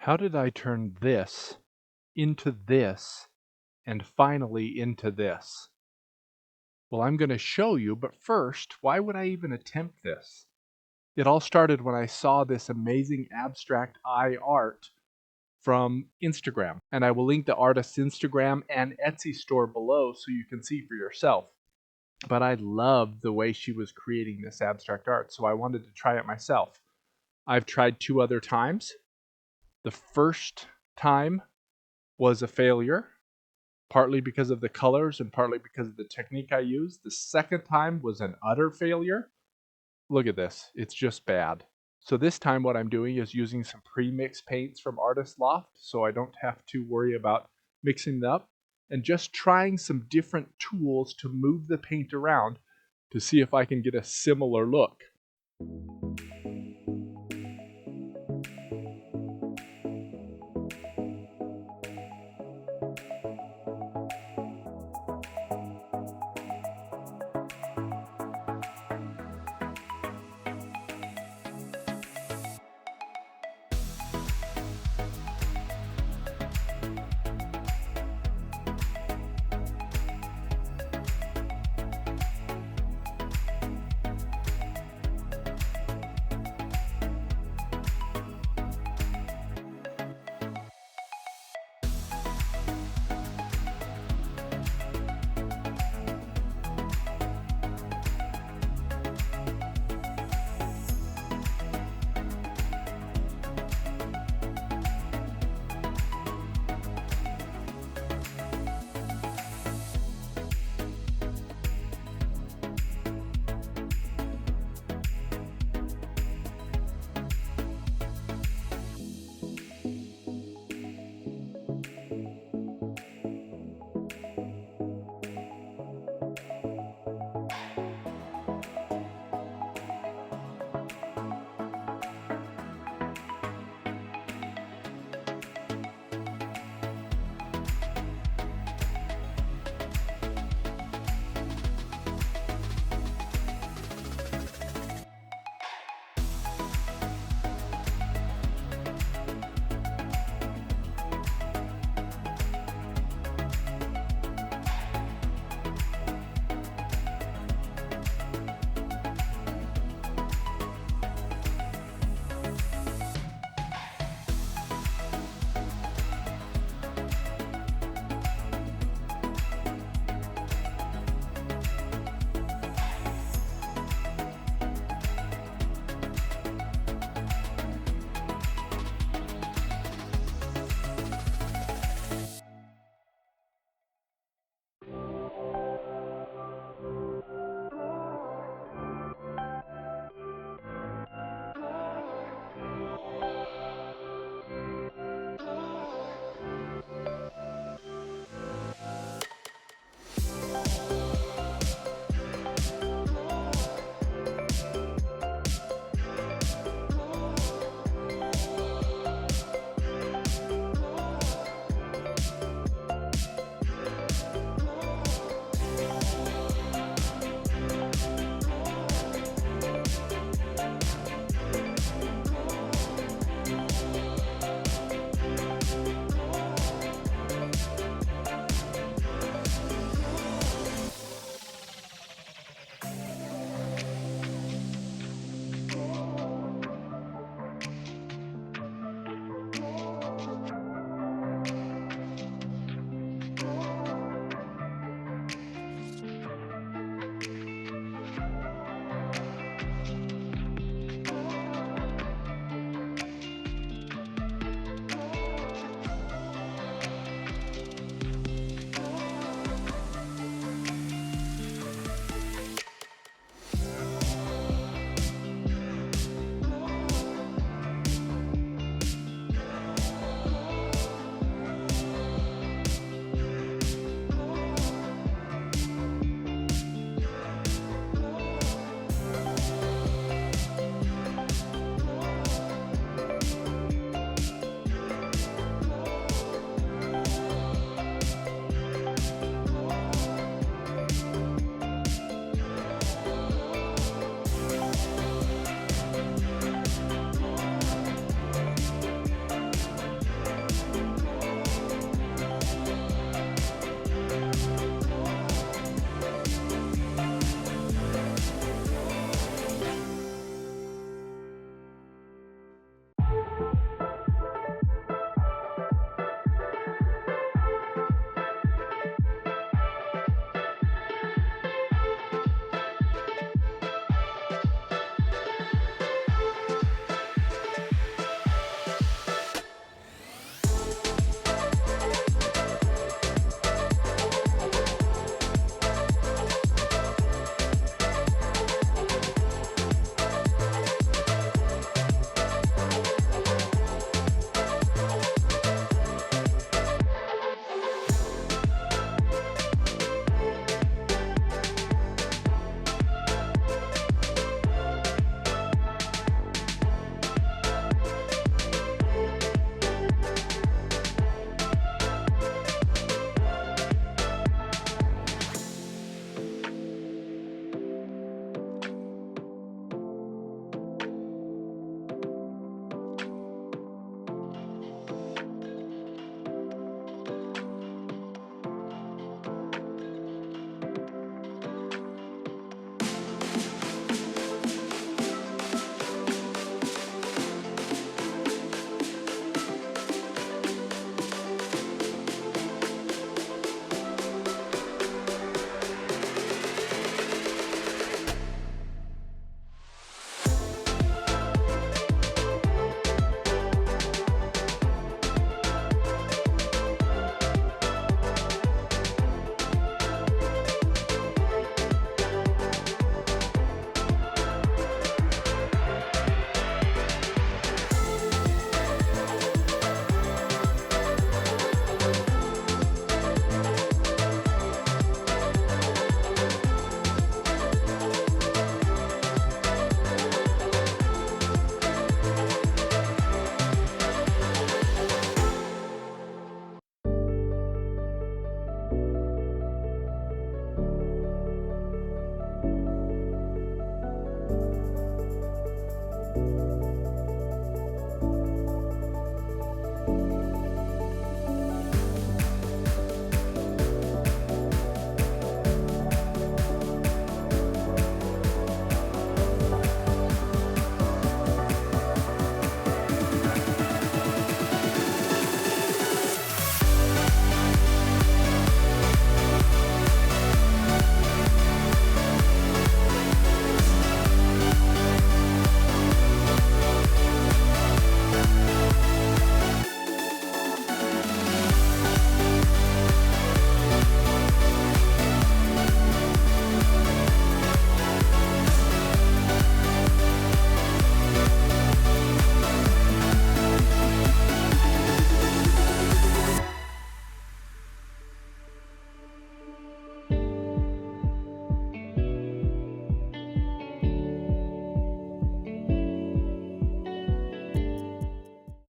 How did I turn this into this and finally into this? Well, I'm going to show you, but first, why would I even attempt this? It all started when I saw this amazing abstract eye art from Instagram, and I will link the artist's Instagram and Etsy store below so you can see for yourself. But I loved the way she was creating this abstract art, so I wanted to try it myself. I've tried 2 other times. The first time was a failure, partly because of the colors and partly because of the technique I used. The second time was an utter failure. Look at this, it's just bad. So this time what I'm doing is using some pre-mixed paints from Artist Loft so I don't have to worry about mixing them up, and just trying some different tools to move the paint around to see if I can get a similar look.